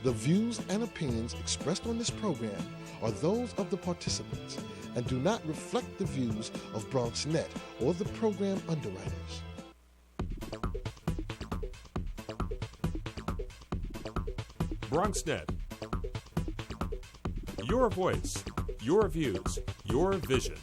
The views and opinions expressed on this program are those of the participants and do not reflect the views of BronxNet or the program underwriters. BronxNet. Your voice, your views, your vision.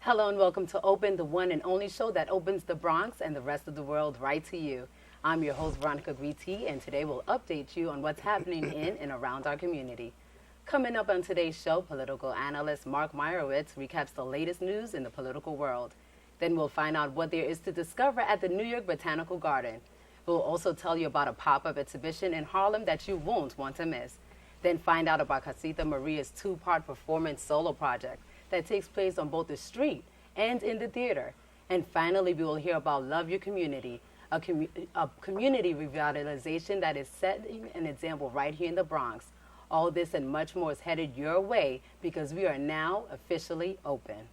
Hello and welcome to Open, the one and only show that opens the Bronx and the rest of the world right to you. I'm your host, Veronica Griti, and today we'll update you on what's happening in and around our community. Coming up on today's show, political analyst Mark Meyerowitz recaps the latest news in the political world. Then we'll find out what there is to discover at the New York Botanical Garden. We'll also tell you about a pop-up exhibition in Harlem that you won't want to miss. Then find out about Casita Maria's two-part performance solo project that takes place on both the street and in the theater. And finally, we will hear about Love Your Community, a community revitalization that is setting an example right here in the Bronx. All this and much more is headed your way because we are now officially open.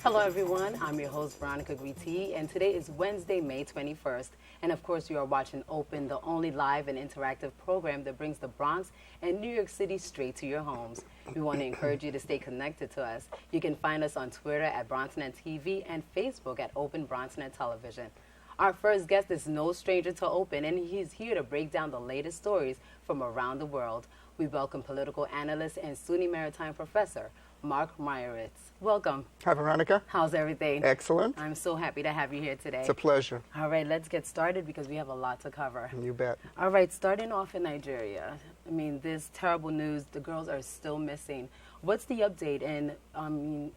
Hello everyone, I'm your host Veronica Griti, and today is Wednesday, May 21st. And of course you are watching Open, the only live and interactive program that brings the Bronx and New York City straight to your homes. We want to encourage you to stay connected to us. You can find us on Twitter at BronxNet TV and Facebook at Open BronxNet Television. Our first guest is no stranger to Open, and he's here to break down the latest stories from around the world. We welcome political analyst and SUNY Maritime professor, Mark Meyerowitz. Welcome. Hi, Veronica. How's everything? Excellent. I'm so happy to have you here today. It's a pleasure. All right, let's get started because we have a lot to cover. You bet. All right, starting off in Nigeria. I mean, this terrible news, the girls are still missing. What's the update? And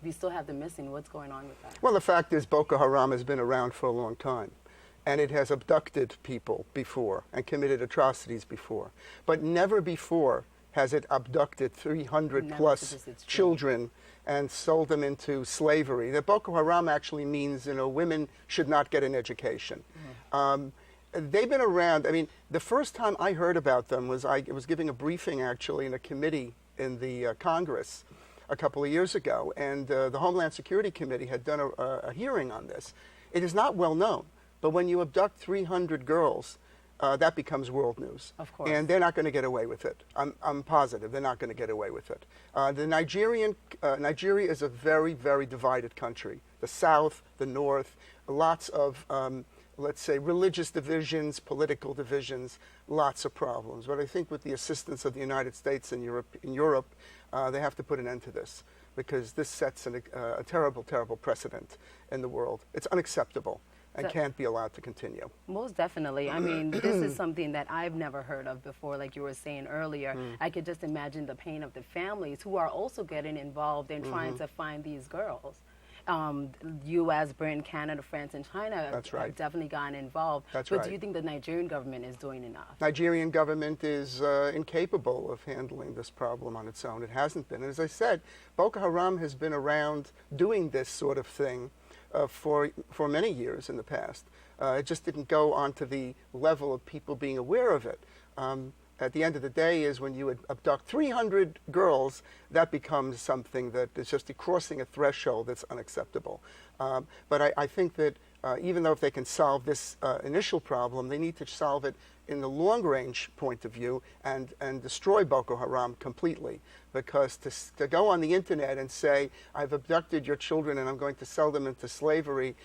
we still have them missing. What's going on with that? Well, the fact is Boko Haram has been around for a long time, and it has abducted people before and committed atrocities before. But never before has it abducted 300 plus children and sold them into slavery. The Boko Haram actually means, women should not get an education. They've been around. I mean, the first time I heard about them was I was giving a briefing actually in a committee in the Congress a couple of years ago, and the Homeland Security Committee had done a hearing on this. It is not well known, but when you abduct 300 girls, that becomes world news. Of course. And they're not going to get away with it. I'm positive they're not going to get away with it. Nigeria is a very, very divided country. The South, the North, lots of, let's say, religious divisions, political divisions, lots of problems. But I think with the assistance of the United States and Europe, they have to put an end to this because this sets a terrible, terrible precedent in the world. It's unacceptable and can't be allowed to continue. Most definitely. I mean, this is something that I've never heard of before, like you were saying earlier. I could just imagine the pain of the families who are also getting involved in trying to find these girls. U.S., Britain, Canada, France, and China have definitely gotten involved. But do you think the Nigerian government is doing enough? Nigerian government is incapable of handling this problem on its own. It hasn't been. And as I said, Boko Haram has been around doing this sort of thing for many years in the past. It just didn't go on to the level of people being aware of it. At the end of the day is when you abduct 300 girls, that becomes something that is just crossing a threshold that's unacceptable. But I think that even though if they can solve this initial problem, they need to solve it in the long-range point of view and destroy Boko Haram completely. Because to go on the internet and say, I've abducted your children and I'm going to sell them into slavery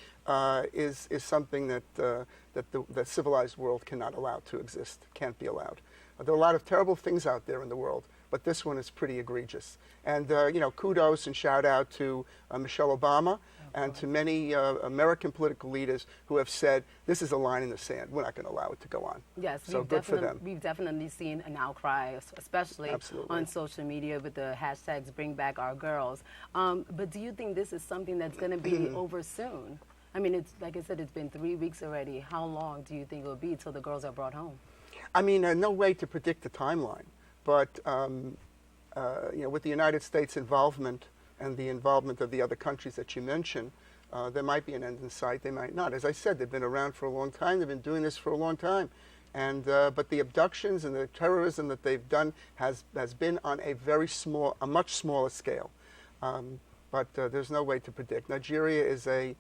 is something that the civilized world cannot allow to exist, can't be allowed. There are a lot of terrible things out there in the world, but this one is pretty egregious. And kudos and shout out to Michelle Obama and to many American political leaders who have said, this is a line in the sand. We're not going to allow it to go on. Yes, so good for them. We've definitely seen an outcry, especially on social media with the hashtags Bring Back Our Girls. But do you think this is something that's going to be over soon? I mean, it's like I said, it's been 3 weeks already. How long do you think it will be till the girls are brought home? I mean, no way to predict the timeline, but with the United States involvement and the involvement of the other countries that you mentioned, there might be an end in sight. They might not. As I said, they've been around for a long time. They've been doing this for a long time, and but the abductions and the terrorism that they've done has been on a much smaller scale. But there's no way to predict. Nigeria is a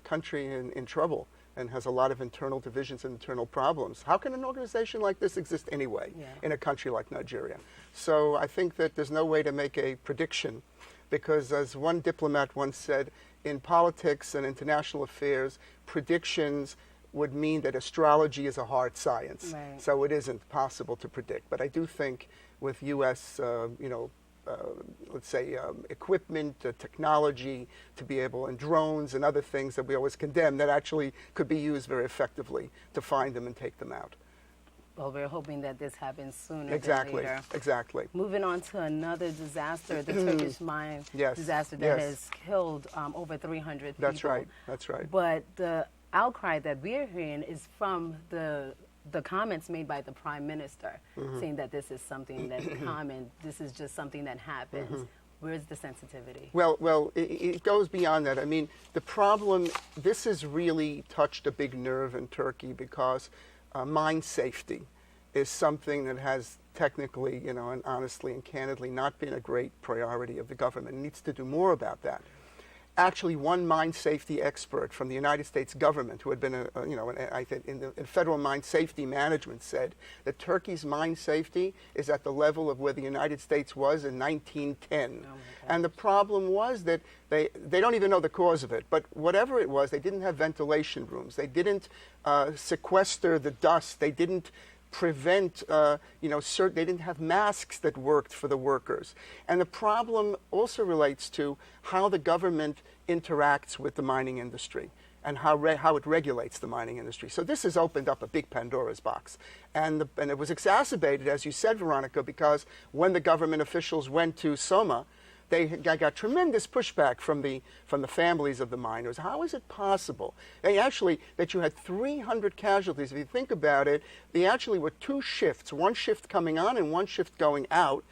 country in trouble and has a lot of internal divisions and internal problems. How can an organization like this exist anyway in a country like Nigeria? So I think that there's no way to make a prediction, because as one diplomat once said, in politics and international affairs, predictions would mean that astrology is a hard science. Right. So it isn't possible to predict. But I do think with U.S. Let's say equipment, technology to be able, and drones and other things that we always condemn, that actually could be used very effectively to find them and take them out. Well, we're hoping that this happens sooner Exactly. than later. Exactly. Moving on to another disaster, the Turkish mine disaster that has killed over 300 people. That's right. That's right. But the outcry that we're hearing is from the comments made by the Prime Minister, saying that this is something that's common, this is just something that happens. Where's the sensitivity? Well, it goes beyond that. I mean, the problem, this has really touched a big nerve in Turkey, because mine safety is something that has technically, and honestly and candidly not been a great priority of the government. It needs to do more about that. Actually, one mine safety expert from the United States government, who had been in federal mine safety management, said that Turkey's mine safety is at the level of where the United States was in 1910. And the problem was that they don't even know the cause of it, but whatever it was, they didn't have ventilation rooms. They didn't sequester the dust. They didn't prevent, they didn't have masks that worked for the workers. And the problem also relates to how the government interacts with the mining industry and how it regulates the mining industry. So this has opened up a big Pandora's box. And it was exacerbated, as you said, Veronica, because when the government officials went to Soma, they got tremendous pushback from the families of the miners. How is it possible that you had 300 casualties? If you think about it, they actually were two shifts, one shift coming on and one shift going out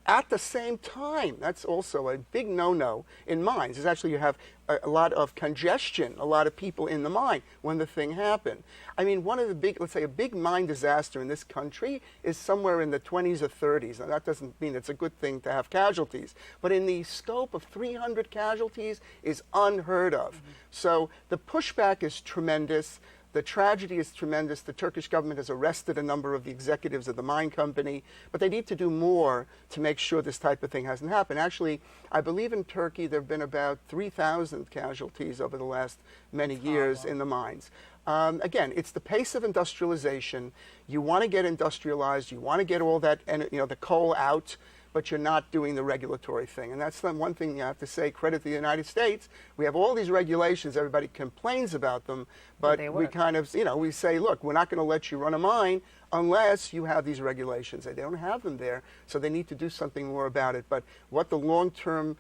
at the same time. That's also a big no-no in mines. Is actually you have a lot of congestion, a lot of people in the mine when the thing happened. I mean, one of the big, let's say a big mine disaster in this country is somewhere in the 20s or 30s. Now, that doesn't mean it's a good thing to have casualties, but in the scope of 300 casualties is unheard of. So the pushback is tremendous. The tragedy is tremendous. The Turkish government has arrested a number of the executives of the mine company, but they need to do more to make sure this type of thing hasn't happened. Actually, I believe in Turkey there have been about 3,000 casualties over the last many years in the mines. Again, it's the pace of industrialization. You want to get industrialized. You want to get all that, the coal out, but you're not doing the regulatory thing. And that's the one thing you have to say, credit to the United States. We have all these regulations, everybody complains about them, but we kind of, we say, look, we're not going to let you run a mine unless you have these regulations. They don't have them there, so they need to do something more about it. But what the long-term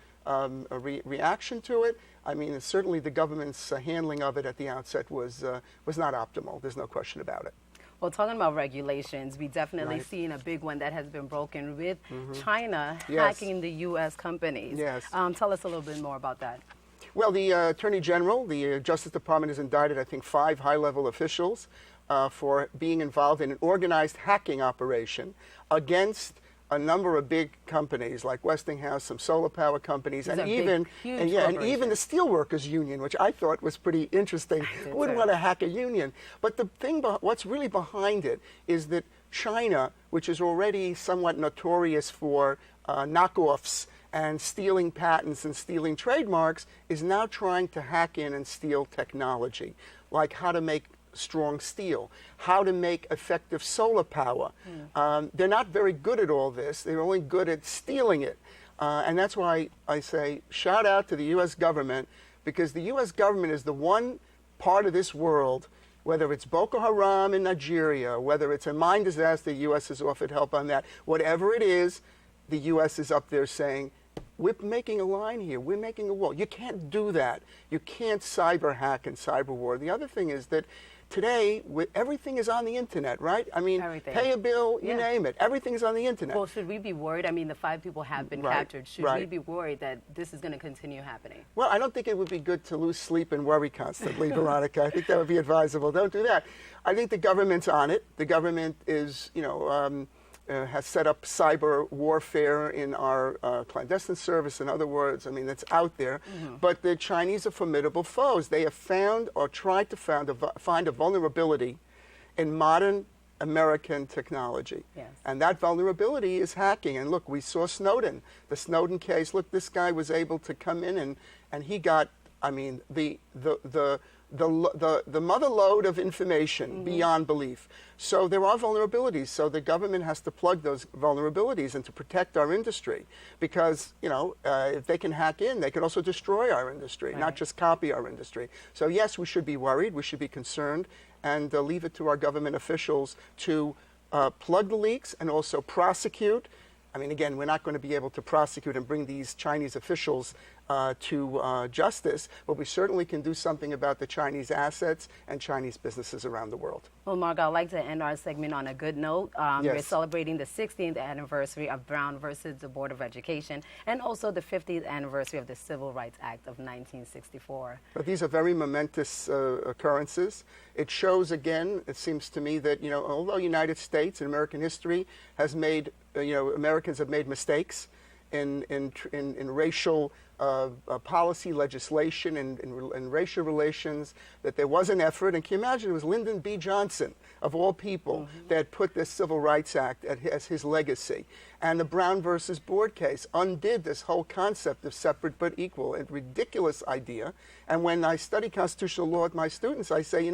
reaction to it, I mean, certainly the government's handling of it at the outset was not optimal. There's no question about it. Well, talking about regulations, we definitely seen a big one that has been broken with China hacking the U.S. companies. Yes. Tell us a little bit more about that. Well, the Attorney General, the Justice Department has indicted, I think, 5 high-level officials for being involved in an organized hacking operation against a number of big companies like Westinghouse, some solar power companies, and even the Steelworkers Union, which I thought was pretty interesting. Who would want to hack a union? But the thing, what's really behind it is that China, which is already somewhat notorious for knockoffs and stealing patents and stealing trademarks, is now trying to hack in and steal technology, like how to make strong steel, how to make effective solar power. They're not very good at all this. They're only good at stealing it. And that's why I say shout out to the U.S. government, because the U.S. government is the one part of this world, whether it's Boko Haram in Nigeria, whether it's a mine disaster, the U.S. has offered help on that. Whatever it is, the U.S. is up there saying, we're making a line here. We're making a wall. You can't do that. You can't cyber hack and cyber war. The other thing is that today, everything is on the internet, right? I mean, Everything. pay a bill, you name it. Everything is on the internet. Well, should we be worried? I mean, the 5 people have been captured. Should we be worried that this is going to continue happening? Well, I don't think it would be good to lose sleep and worry constantly, Veronica. I think that would be advisable. Don't do that. I think the government's on it. The government is, has set up cyber warfare in our clandestine service. In other words, I mean, it's out there. But the Chinese are formidable foes. They have found or tried to find a vulnerability in modern American technology. Yes. And that vulnerability is hacking. And look, we saw Snowden, the Snowden case. Look, this guy was able to come in and he got, I mean, the mother lode of information beyond belief. So there are vulnerabilities. So the government has to plug those vulnerabilities and to protect our industry, because if they can hack in, they can also destroy our industry, not just copy our industry. So yes, we should be worried. We should be concerned, and leave it to our government officials to plug the leaks and also prosecute. I mean, again, we're not going to be able to prosecute and bring these Chinese officials to justice, but we certainly can do something about the Chinese assets and Chinese businesses around the world. Well, Mark, I'd like to end our segment on a good note. Yes. We're celebrating the 16th anniversary of Brown versus the Board of Education, and also the 50th anniversary of the Civil Rights Act of 1964. But these are very momentous occurrences. It shows, again, it seems to me that, although the United States in American history has made, Americans have made mistakes in racial policy, legislation, and racial relations, that there was an effort. And can you imagine, it was Lyndon B. Johnson, of all people, that put this Civil Rights Act as his legacy. And the Brown versus Board case undid this whole concept of separate but equal, a ridiculous idea. And when I study constitutional law with my students, I say,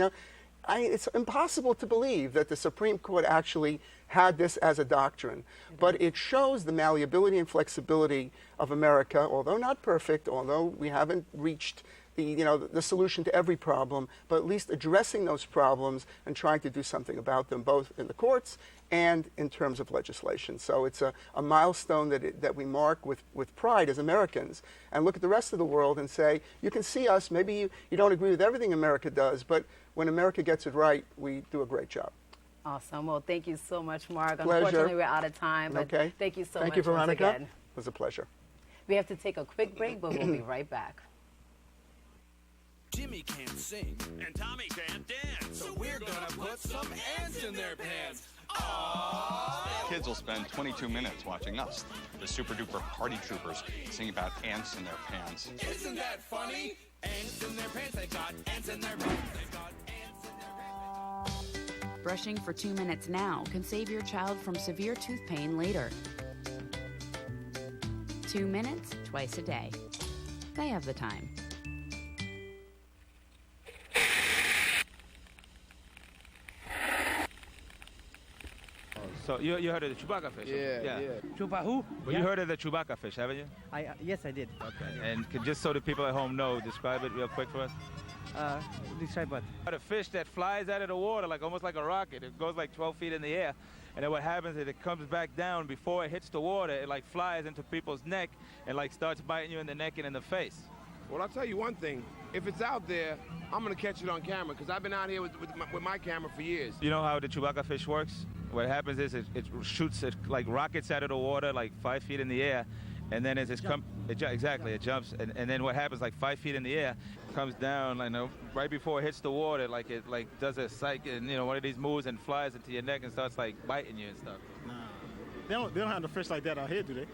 it's impossible to believe that the Supreme Court actually had this as a doctrine. But it shows the malleability and flexibility of America, although not perfect, although we haven't reached the solution to every problem, but at least addressing those problems and trying to do something about them, both in the courts and in terms of legislation. So it's a milestone that we mark with pride as Americans, and look at the rest of the world and say, you can see us, maybe you don't agree with everything America does, but when America gets it right, we do a great job. Awesome. Well, thank you so much, Mark. Pleasure. Unfortunately, we're out of time, but thank you so much. Thank you, Veronica. Once again. It was a pleasure. We have to take a quick break, but we'll be right back. Jimmy can't sing, And Tommy can't dance. so we're gonna put some ants in their pants. Aww. Kids will spend 22 minutes watching us, the super duper party troopers, sing about ants in their pants. Isn't that funny? Ants in their pants, they got ants in their pants, they got ants in their pants. Brushing for 2 minutes now can save your child from severe tooth pain later. 2 minutes, twice a day. They have the time. So you heard of the Chewbacca fish? Yeah. Chupa who? Well, you heard of the Chewbacca fish, haven't you? Yes, I did. Okay. And just so the people at home know, describe it real quick for us. Describe what? A fish that flies out of the water almost like a rocket. It goes like 12 feet in the air. And then what happens is it comes back down before it hits the water. It like flies into people's neck and like starts biting you in the neck and in the face. Well, I'll tell you one thing. If it's out there, I'm going to catch it on camera, because I've been out here with my camera for years. You know how the Chewbacca fish works? What happens is it shoots, it like rockets out of the water like 5 feet in the air. And then as it jumps. And then what happens, like 5 feet in the air, comes down, right before it hits the water, like it does a one of these moves and flies into your neck and starts like biting you and stuff. Nah. They don't have the fish like that out here, do they?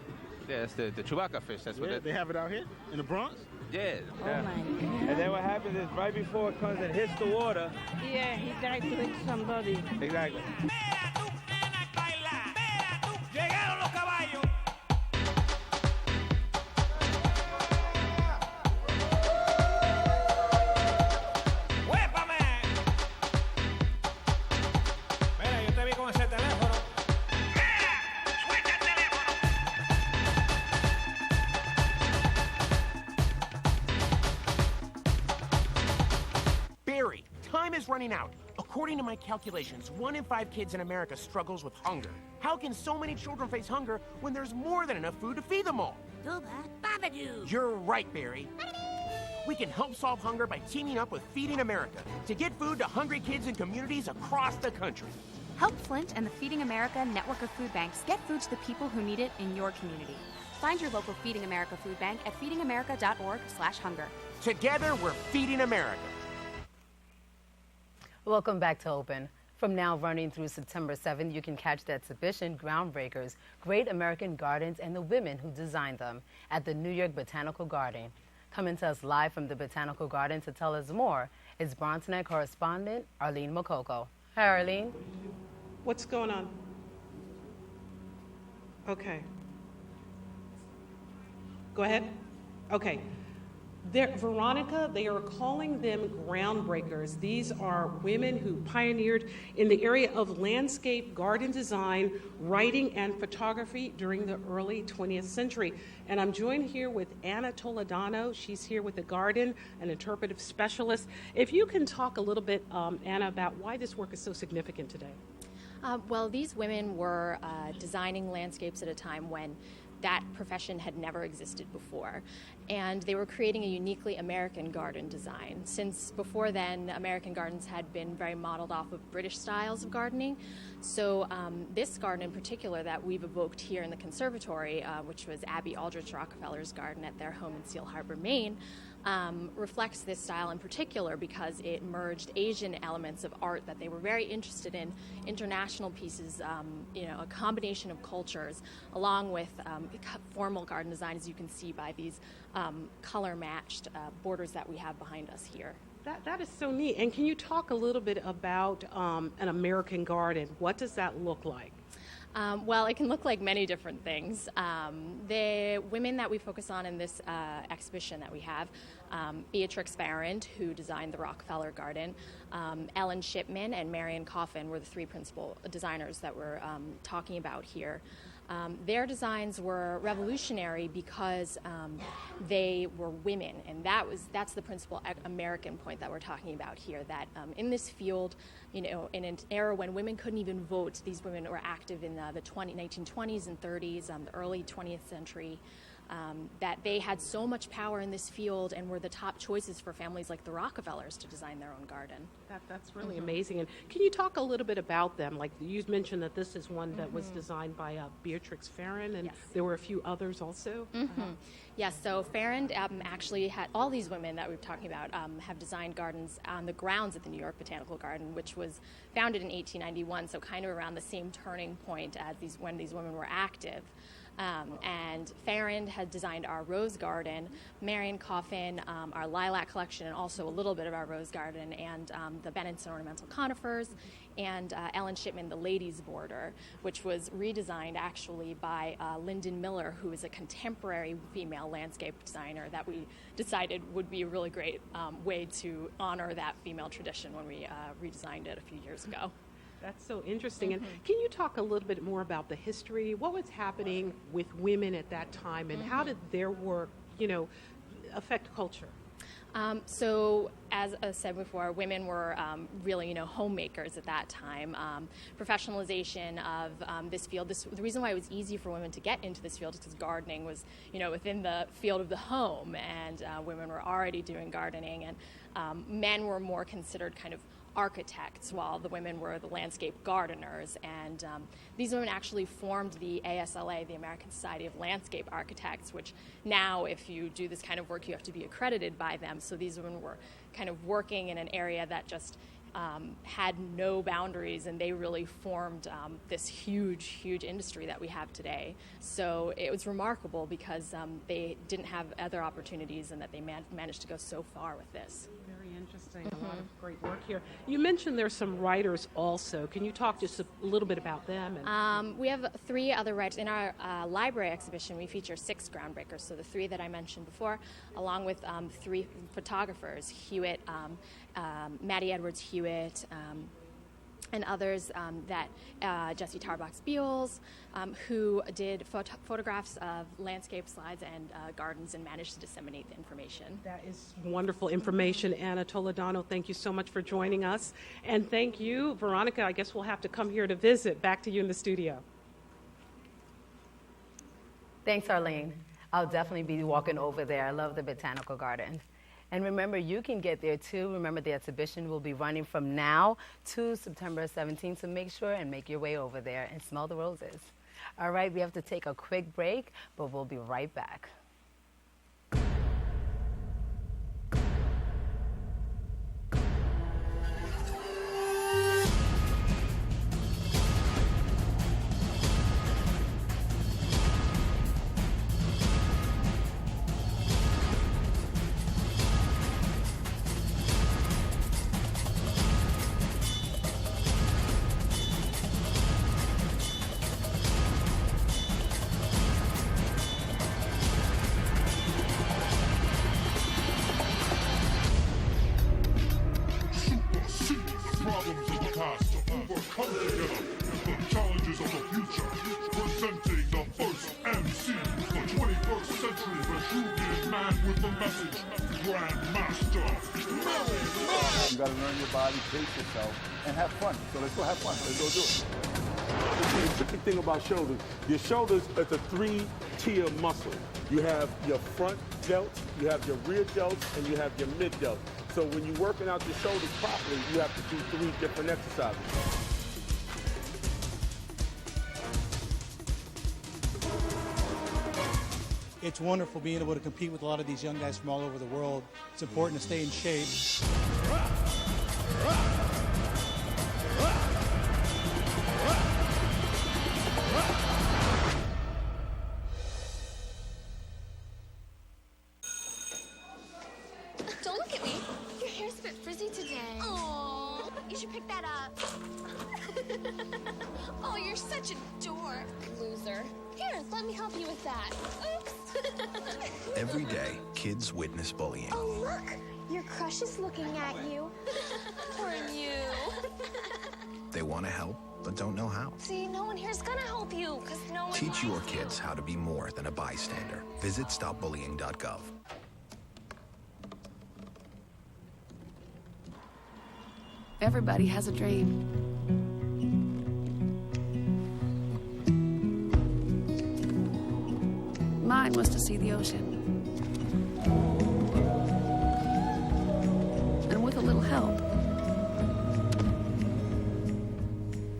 Yeah, it's the Chewbacca fish. That's what they have it out here in the Bronx. Yeah. Oh my God. And then what happens is right before it comes and hits the water. Yeah, he tried to hit somebody. Exactly. Llegaron los caballos. ¡Huépame! Mira, yo te vi con ese teléfono. ¡Suelta el teléfono! Barry, time is running out. According to my calculations, 1 in 5 kids in America struggles with hunger. How can so many children face hunger when there's more than enough food to feed them all? Duba, Babadoo. You're right, Barry. We can help solve hunger by teaming up with Feeding America to get food to hungry kids in communities across the country. Help Flint and the Feeding America network of food banks get food to the people who need it in your community. Find your local Feeding America food bank at feedingamerica.org/hunger. Together, we're Feeding America. Welcome back to Open. From now running through September 7th, you can catch the exhibition Groundbreakers, Great American Gardens and the Women Who Designed Them at the New York Botanical Garden. Coming to us live from the Botanical Garden to tell us more is BronxNet correspondent Arlene Makoko. Hi, Arlene. What's going on? Okay. Go ahead. Okay. Veronica, they are calling them groundbreakers. These are women who pioneered in the area of landscape garden design, writing, and photography during the early 20th century. And I'm joined here with Anna Toledano. She's here with the garden, an interpretive specialist. If you can talk a little bit, Anna, about why this work is so significant today. Well, these women were designing landscapes at a time when that profession had never existed before. And they were creating a uniquely American garden design. Since before then, American gardens had been very modeled off of British styles of gardening. So this garden in particular that we've evoked here in the conservatory, which was Abby Aldrich Rockefeller's garden at their home in Seal Harbor, Maine, reflects this style in particular because it merged Asian elements of art that they were very interested in, international pieces, a combination of cultures, along with formal garden design, as you can see by these color-matched borders that we have behind us here. That is so neat. And can you talk a little bit about an American garden? What does that look like? Well, it can look like many different things. The women that we focus on in this exhibition that we have, Beatrix Farrand, who designed the Rockefeller Garden, Ellen Shipman, and Marion Coffin were the three principal designers that we're talking about here. Their designs were revolutionary because they were women, and that's the principal American point that we're talking about here, that in this field, in an era when women couldn't even vote, these women were active in the 1920s and 30s, the early 20th century, that they had so much power in this field and were the top choices for families like the Rockefellers to design their own garden. That's really amazing. And can you talk a little bit about them? Like you mentioned that this is one that was designed by Beatrix Farrand, and there were a few others also. Yes, so Farrand actually had, all these women that we're talking about have designed gardens on the grounds at the New York Botanical Garden, which was founded in 1891, so kind of around the same turning point as when these women were active. And Farrand had designed our rose garden, Marion Coffin, our lilac collection, and also a little bit of our rose garden, and the Bennett's ornamental conifers, and Ellen Shipman, the ladies' border, which was redesigned actually by Lyndon Miller, who is a contemporary female landscape designer that we decided would be a really great way to honor that female tradition when we redesigned it a few years ago. That's so interesting. And can you talk a little bit more about the history? What was happening with women at that time, and how did their work, affect culture? So, as I said before, women were really, homemakers at that time. Professionalization of this field. The reason why it was easy for women to get into this field is because gardening was, within the field of the home, and women were already doing gardening, and men were more considered kind of architects, while the women were the landscape gardeners. And these women actually formed the ASLA, the American Society of Landscape Architects, which now, if you do this kind of work, you have to be accredited by them. So these women were kind of working in an area that just had no boundaries, and they really formed this huge industry that we have today. So it was remarkable because they didn't have other opportunities, and that they managed to go so far with this. Very interesting. A lot of great work here. You mentioned there's some writers also. Can you talk just a little bit about them? We have 3 other writers. In our library exhibition, we feature 6 groundbreakers, so the 3 that I mentioned before, along with 3 photographers, Hewitt, Maddie Edwards Hewitt, and others, Jessie Tarbox Beals, who did photographs of landscape slides and gardens and managed to disseminate the information. That is wonderful information. Anna Toledano, thank you so much for joining us. And thank you, Veronica. I guess we'll have to come here to visit. Back to you in the studio. Thanks, Arlene. I'll definitely be walking over there. I love the Botanical Garden. And remember, you can get there too. Remember, the exhibition will be running from now to September 17th, so make sure and make your way over there and smell the roses. All right, we have to take a quick break, but we'll be right back. You got to learn your body, pace yourself, and have fun. So let's go have fun. Let's go do it. The tricky thing about shoulders, your shoulders is a three-tier muscle. You have your front delt, you have your rear delt, and you have your mid delt. So when you're working out your shoulders properly, you have to do 3 different exercises. It's wonderful being able to compete with a lot of these young guys from all over the world. It's important to stay in shape. Don't look at me. Your hair's a bit frizzy today. Oh, you should pick that up. Oh, you're such a dork. Loser. Here, let me help you with that. Oops. Every day, kids witness bullying. Oh, look. Your crush is looking at you. Poor you. They want to help, but don't know how. See, no one here's gonna help you, because no one Teach your likes you. kids how to be more than a bystander. Visit stopbullying.gov. Everybody has a dream. Mine was to see the ocean. And with a little help,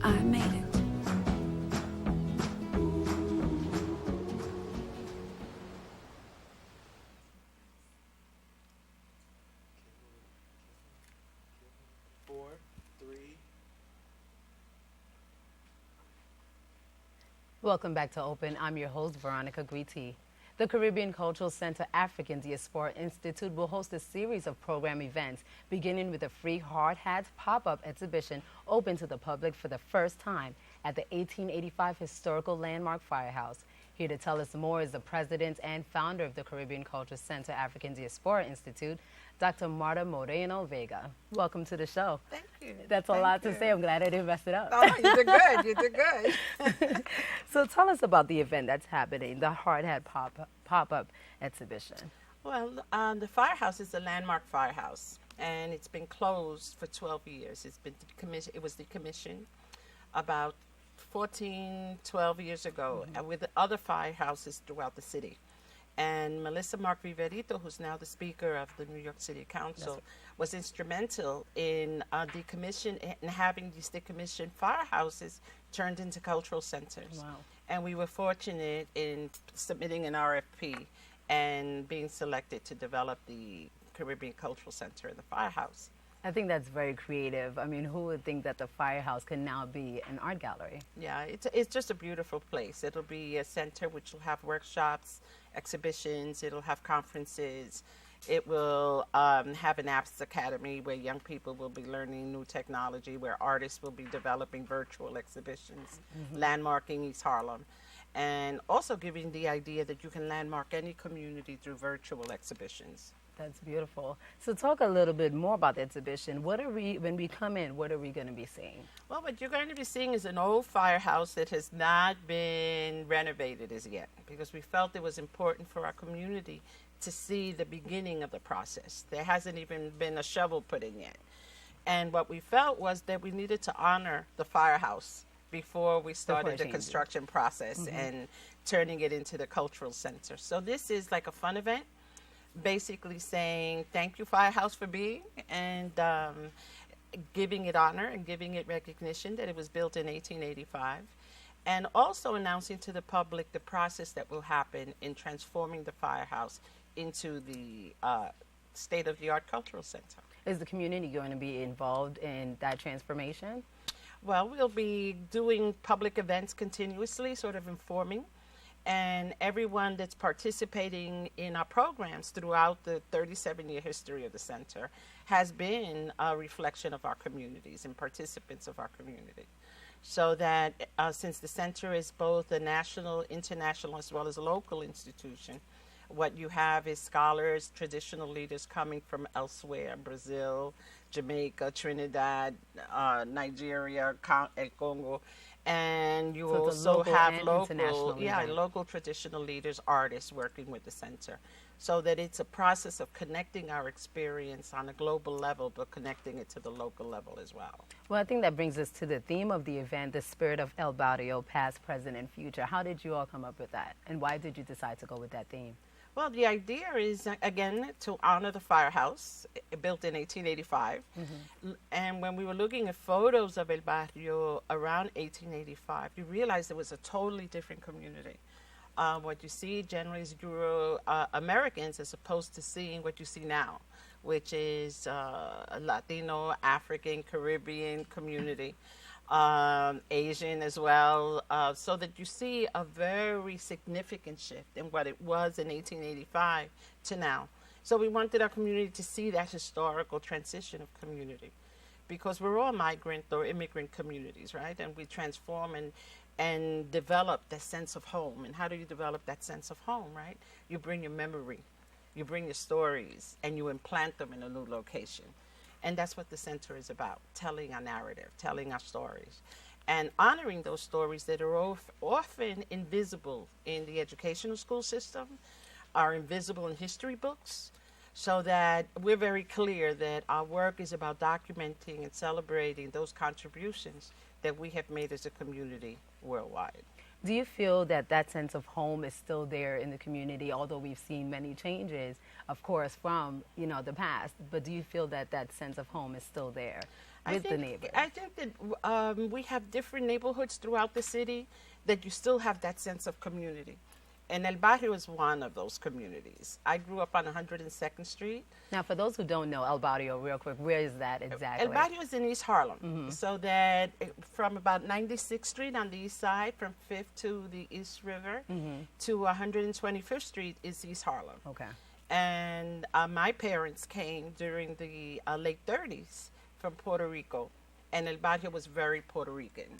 I made it. Welcome back to Open. I'm your host, Veronica Guiti. The Caribbean Cultural Center African Diaspora Institute will host a series of program events, beginning with a free hard hats pop-up exhibition open to the public for the first time at the 1885 Historical Landmark Firehouse. Here to tell us more is the president and founder of the Caribbean Cultural Center African Diaspora Institute, Dr. Marta Moreno Vega. Welcome to the show. Thank you. That's a lot to say. I'm glad I didn't mess it up. Oh, you did good. You did good. So tell us about the event that's happening, the Hard Hat pop-up exhibition. Well, the firehouse is a landmark firehouse, and it's been closed for 12 years. It's been it was decommissioned about 12 years ago, with other firehouses throughout the city. And Melissa Mark Viverito, who's now the Speaker of the New York City Council, was instrumental in decommission and having these decommissioned firehouses turned into cultural centers. Wow. And we were fortunate in submitting an RFP and being selected to develop the Caribbean Cultural Center in the firehouse. I think that's very creative. I mean, who would think that the firehouse can now be an art gallery? Yeah, it's just a beautiful place. It'll be a center which will have workshops, exhibitions, it'll have conferences. It will have an arts academy where young people will be learning new technology, where artists will be developing virtual exhibitions, landmarking East Harlem, and also giving the idea that you can landmark any community through virtual exhibitions. That's beautiful. So talk a little bit more about the exhibition. When we come in, what are we going to be seeing? Well, what you're going to be seeing is an old firehouse that has not been renovated as yet, because we felt it was important for our community to see the beginning of the process. There hasn't even been a shovel put in yet. And what we felt was that we needed to honor the firehouse before we started the construction process and turning it into the cultural center. So this is like a fun event. basically saying thank you, Firehouse, for being, and giving it honor and giving it recognition that it was built in 1885, and also announcing to the public the process that will happen in transforming the Firehouse into the state-of-the-art cultural center. Is the community going to be involved in that transformation? Well, we'll be doing public events continuously, sort of informing, and everyone that's participating in our programs throughout the 37-year history of the center has been a reflection of our communities and participants of our community. So that since the center is both a national, international, as well as a local institution, what you have is scholars, traditional leaders coming from elsewhere, Brazil, Jamaica, Trinidad, Nigeria, Congo, and you So it's a also local have and local, international event. local traditional leaders, artists working with the center, so that it's a process of connecting our experience on a global level, but connecting it to the local level as well. Well, I think that brings us to the theme of the event, the spirit of El Barrio, past, present, and future. How did you all come up with that, and why did you decide to go with that theme? Well, the idea is, again, to honor the Firehouse, built in 1885. And when we were looking at photos of El Barrio around 1885, you realize it was a totally different community. What you see generally is Euro-Americans as opposed to seeing what you see now, which is a Latino, African, Caribbean community. Asian as well, so that you see a very significant shift in what it was in 1885 to now. So we wanted our community to see that historical transition of community, because we're all migrant or immigrant communities, right? And we transform and develop that sense of home. And how do you develop that sense of home, right? You bring your memory, you bring your stories, and you implant them in a new location. And that's what the center is about, telling our narrative, telling our stories, and honoring those stories that are often invisible in the educational school system, are invisible in history books, so that we're very clear that our work is about documenting and celebrating those contributions that we have made as a community worldwide. Do you feel that that sense of home is still there in the community, although we've seen many changes, of course, from the past? But do you feel that that sense of home is still there with the neighbors? I think that we have different neighborhoods throughout the city that you still have that sense of community. And El Barrio is one of those communities. I grew up on 102nd Street. Now, for those who don't know El Barrio, real quick, where is that exactly? El Barrio is in East Harlem. So that from about 96th Street on the east side, from 5th to the East River, to 125th Street is East Harlem. Okay. And my parents came during the late 30s from Puerto Rico, and El Barrio was very Puerto Rican.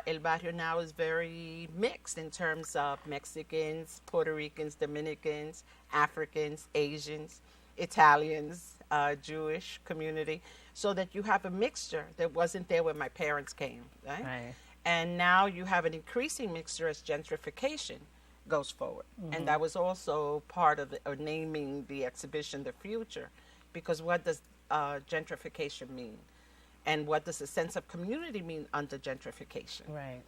El Barrio now is very mixed in terms of Mexicans, Puerto Ricans, Dominicans, Africans, Asians, Italians, Jewish community, so that you have a mixture that wasn't there when my parents came, right? And now you have an increasing mixture as gentrification goes forward. And that was also part of naming the exhibition The Future, because what does gentrification mean? And what does a sense of community mean under gentrification? Right?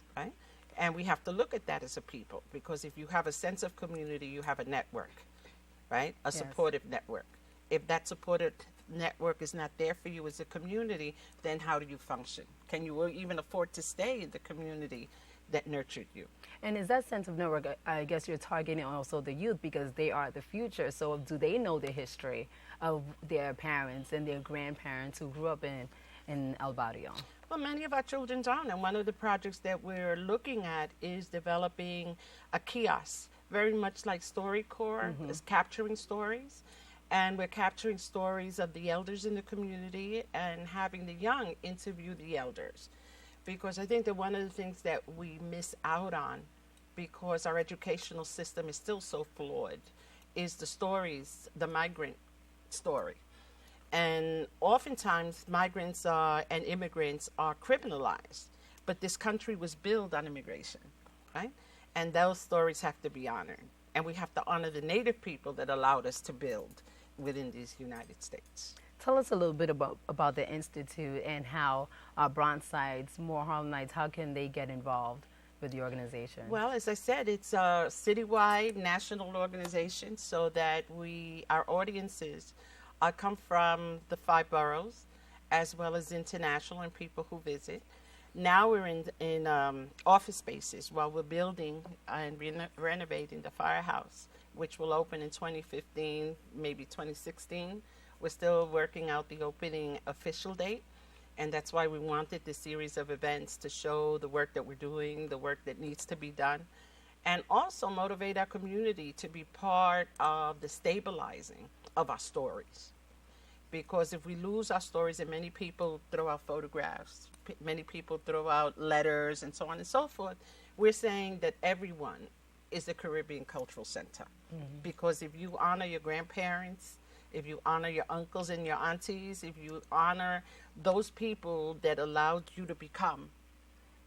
And we have to look at that as a people, because if you have a sense of community, you have a network, right? A supportive network. If that supportive network is not there for you as a community, then how do you function? Can you even afford to stay in the community that nurtured you? And is that sense of network, I guess you're targeting also the youth, because they are the future. So do they know the history of their parents and their grandparents who grew up in El Barrio? Well, many of our children don't, and one of the projects that we're looking at is developing a kiosk, very much like StoryCorps, is capturing stories. And we're capturing stories of the elders in the community and having the young interview the elders. Because I think that one of the things that we miss out on, because our educational system is still so flawed, is the stories, the migrant story. And oftentimes migrants and immigrants are criminalized, but this country was built on immigration, right? And those stories have to be honored. And we have to honor the native people that allowed us to build within these United States. Tell us a little bit about the Institute and how Bronxites, more Harlemites, how can they get involved with the organization? Well, as I said, it's a citywide national organization so that our audiences come from the 5 boroughs as well as international and people who visit. Now we're in office spaces while we're building and renovating the firehouse, which will open in 2015, maybe 2016. We're still working out the opening official date, and that's why we wanted this series of events to show the work that we're doing, the work that needs to be done, and also motivate our community to be part of the stabilizing of our stories. Because if we lose our stories, and many people throw out photographs, many people throw out letters, and so on and so forth, we're saying that everyone is the Caribbean Cultural Center. Because if you honor your grandparents, if you honor your uncles and your aunties, if you honor those people that allowed you to become,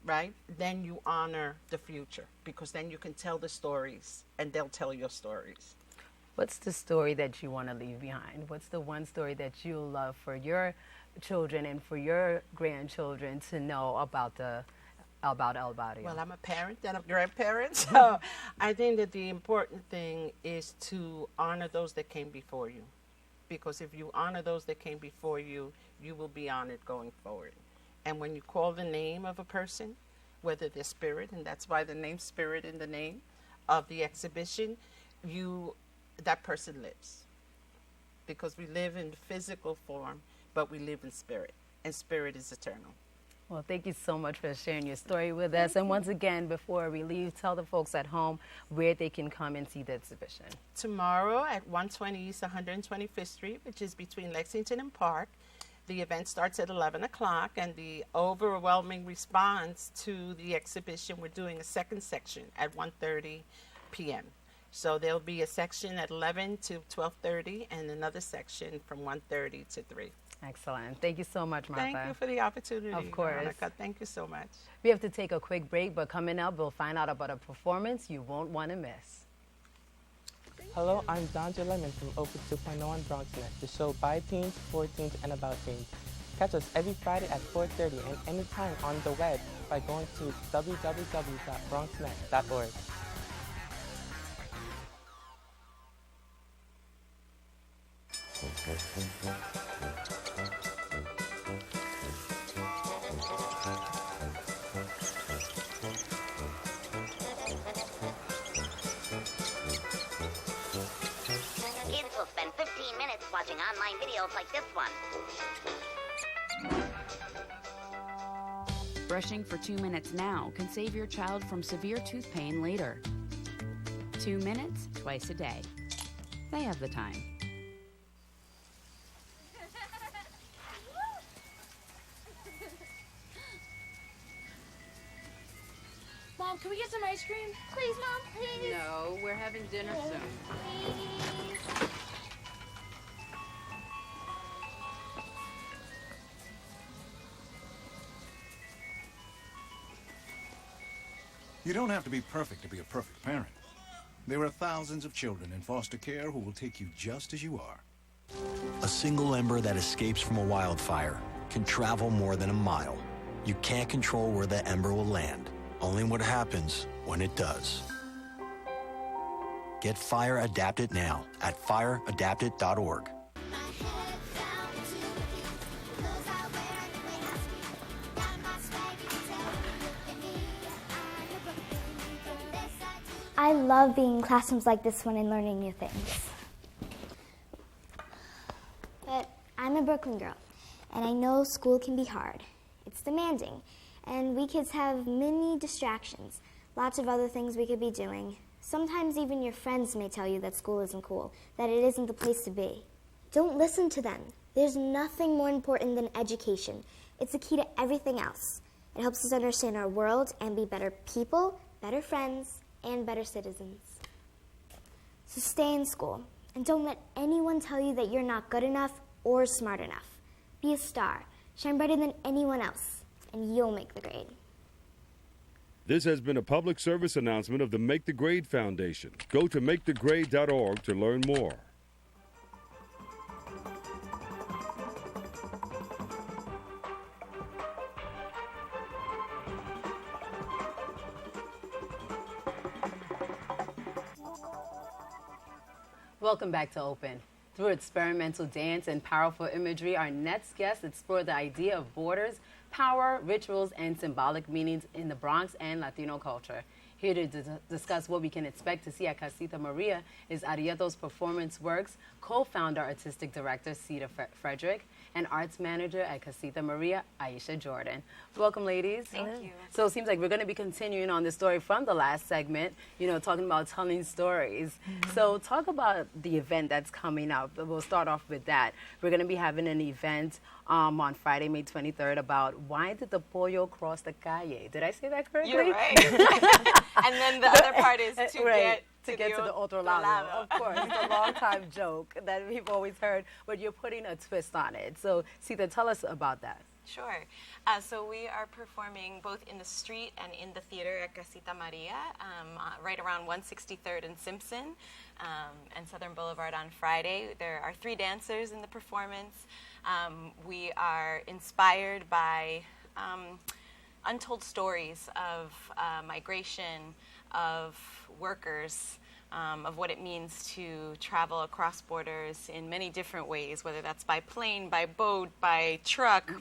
right, then you honor the future, because then you can tell the stories and they'll tell your stories. What's the story that you want to leave behind? What's the one story that you love for your children and for your grandchildren to know about El Barrio? Well, I'm a parent and a grandparent, so I think that the important thing is to honor those that came before you. Because if you honor those that came before you, you will be honored going forward. And when you call the name of a person, whether they're spirit, and that's why the name Spirit in the name of the exhibition, that person lives. Because we live in physical form, but we live in spirit, and spirit is eternal. Well, thank you so much for sharing your story with us. And once again, before we leave, tell the folks at home where they can come and see the exhibition. Tomorrow at 120 East 125th Street, which is between Lexington and Park. The event starts at 11 o'clock, and the overwhelming response to the exhibition, we're doing a second section at 1:30 p.m. So there'll be a section at 11 to 12:30 and another section from 1:30 to 3. Excellent. Thank you so much, Martha. Thank you for the opportunity. Of course. Veronica. Thank you so much. We have to take a quick break, but coming up, we'll find out about a performance you won't want to miss. Hello, I'm Donja Lemon from Open 2.0 on BronxNet, the show by teens, for teens, and about teens. Catch us every Friday at 4:30 and anytime on the web by going to www.bronxnet.org. Kids will spend 15 minutes watching online videos like this one. Brushing for 2 minutes now can save your child from severe tooth pain later. 2 minutes, twice a day. They have the time. Mom, can we get some ice cream? Please, Mom, please. No, we're having dinner soon. Please. You don't have to be perfect to be a perfect parent. There are thousands of children in foster care who will take you just as you are. A single ember that escapes from a wildfire can travel more than a mile. You can't control where the ember will land, only what happens when it does. Get Fire Adapted now at fireadapted.org. I love being in classrooms like this one and learning new things. But I'm a Brooklyn girl, and I know school can be hard. It's demanding, and we kids have many distractions, lots of other things we could be doing. Sometimes even your friends may tell you that school isn't cool, that it isn't the place to be. Don't listen to them. There's nothing more important than education. It's the key to everything else. It helps us understand our world and be better people, better friends, and better citizens. So stay in school, and don't let anyone tell you that you're not good enough or smart enough. Be a star, shine brighter than anyone else, and you'll make the grade. This has been a public service announcement of the Make the Grade Foundation. Go to makethegrade.org to learn more. Welcome back to Open. Through experimental dance and powerful imagery, our next guests explore the idea of borders, power, rituals, and symbolic meanings in the Bronx and Latino culture. Here to discuss what we can expect to see at Casita Maria is Arieto's Performance Works co-founder, artistic director Cedar Frederick, and arts manager at Casita Maria, Aisha Jordan. Welcome, ladies. Thank you. So it seems like we're going to be continuing on this story from the last segment, you know, talking about telling stories. So talk about the event that's coming up. We'll start off with that. We're going to be having an event on Friday, May 23rd, about why did the pollo cross the calle? Did I say that correctly? You're right. And then the other part is to right. get to the otro lado. Of course, it's a long time joke that we've always heard, but you're putting a twist on it. So, Cita, tell us about that. Sure. So we are performing both in the street and in the theater at Casita Maria, right around 163rd and Simpson and Southern Boulevard on Friday. There are 3 dancers in the performance. We are inspired by untold stories of migration, of workers, of what it means to travel across borders in many different ways, whether that's by plane, by boat, by truck,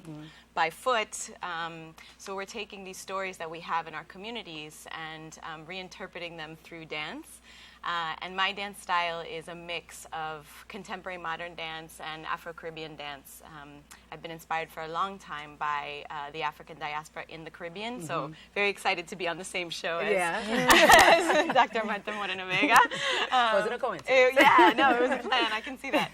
by foot. So we're taking these stories that we have in our communities and reinterpreting them through dance. And my dance style is a mix of contemporary modern dance and Afro-Caribbean dance. I've been inspired for a long time by the African diaspora in the Caribbean, so very excited to be on the same show as Dr. Marta Moreno Vega. Was it a coincidence? Yeah, no, it was a plan. I can see that.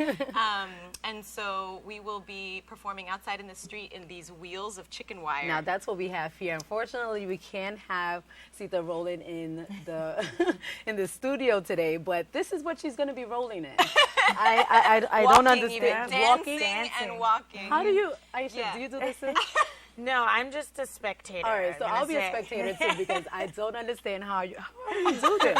And so we will be performing outside in the street in these wheels of chicken wire. Now that's what we have here. Unfortunately, we can't have Cita rolling in the in the studio today, but this is what she's going to be rolling in. I don't understand. Dancing and walking. How do you, Aisha, do you do this? No, I'm just a spectator. All right, so I'll be a spectator too because I don't understand how you do this.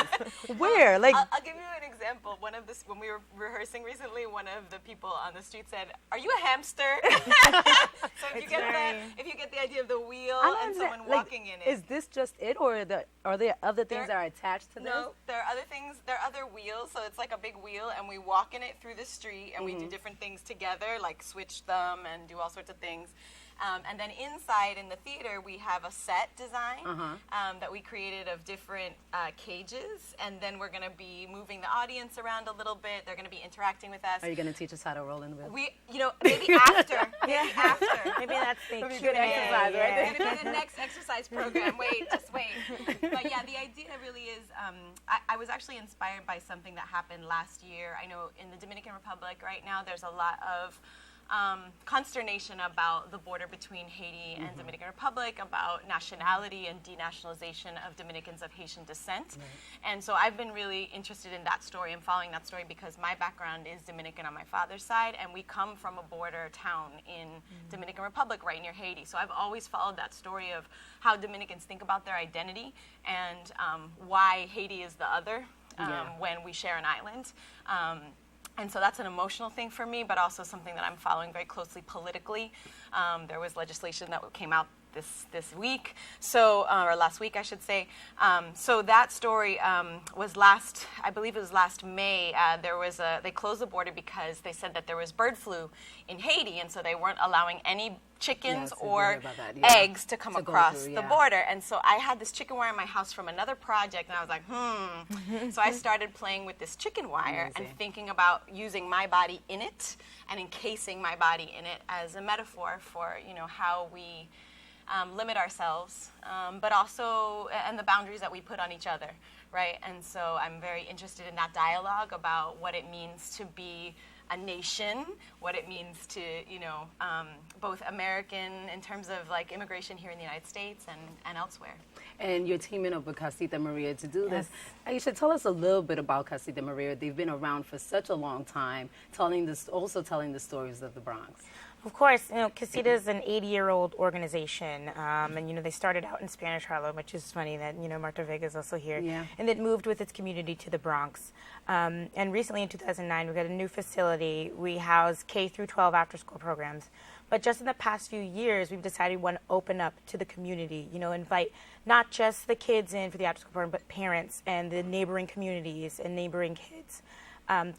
Where? Like, I'll give you an example. When we were rehearsing recently, one of the people on the street said, "Are you a hamster?" So if you get the idea of the wheel and someone walking in it, is this just it, or are there other things that are attached to this? No, there are other things. There are other wheels. So it's like a big wheel, and we walk in it through the street, and we do different things together, like switch them and do all sorts of things. And then inside in the theater, we have a set design that we created of different cages. And then we're going to be moving the audience around a little bit. They're going to be interacting with us. Are you going to teach us how to roll in the wheel? Maybe after. Maybe after. Maybe that's the good exercise, right? It's going to be the next exercise program. Just wait. But yeah, the idea really is, I was actually inspired by something that happened last year. I know in the Dominican Republic right now, there's a lot of consternation about the border between Haiti and Dominican Republic, about nationality and denationalization of Dominicans of Haitian descent. And so I've been really interested in that story and following that story because my background is Dominican on my father's side, and we come from a border town in Dominican Republic right near Haiti. So I've always followed that story of how Dominicans think about their identity and why Haiti is the other when we share an island. And so that's an emotional thing for me, but also something that I'm following very closely politically. There was legislation that came out this week, or last week, I should say. So that story was I believe it was last May. They closed the border because they said that there was bird flu in Haiti, and so they weren't allowing any chickens or eggs to come across the border. And so I had this chicken wire in my house from another project, and I was like, So I started playing with this chicken wire and thinking about using my body in it and encasing my body in it as a metaphor for, how we limit ourselves, but also, and the boundaries that we put on each other, right? And so I'm very interested in that dialogue about what it means to be a nation, what it means to, both American in terms of like immigration here in the United States and elsewhere. And you're teaming up with Casita Maria to do this. Aisha, tell us a little bit about Casita Maria. They've been around for such a long time, telling the stories of the Bronx. Of course, Casita is an 80-year-old organization, and they started out in Spanish Harlem, which is funny that Marta Vega is also here, and it moved with its community to the Bronx. And recently, in 2009, we got a new facility. We house K through 12 after-school programs, but just in the past few years, we've decided we want to open up to the community. Invite not just the kids in for the after-school program, but parents and the neighboring communities and neighboring kids.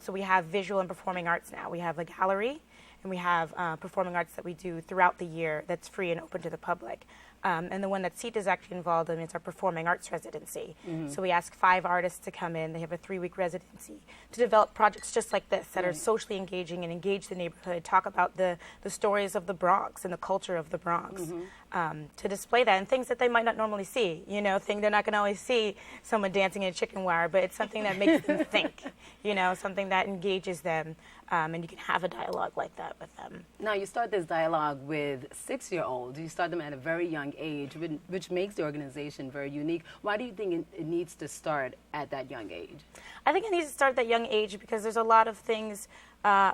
So we have visual and performing arts now. We have a gallery, and we have performing arts that we do throughout the year that's free and open to the public. And the one that CETA is actually involved in is our performing arts residency. So we ask 5 artists to come in. They have a 3-week residency to develop projects just like this that are socially engaging and engage the neighborhood, talk about the stories of the Bronx and the culture of the Bronx, to display that and things that they might not normally see. You know, they're not going to always see someone dancing in a chicken wire, but it's something that makes them think, you know, something that engages them. And you can have a dialogue like that with them. Now, you start this dialogue with 6-year-olds. You start them at a very young age, which makes the organization very unique. Why do you think it needs to start at that young age? I think it needs to start at that young age because there's a lot of things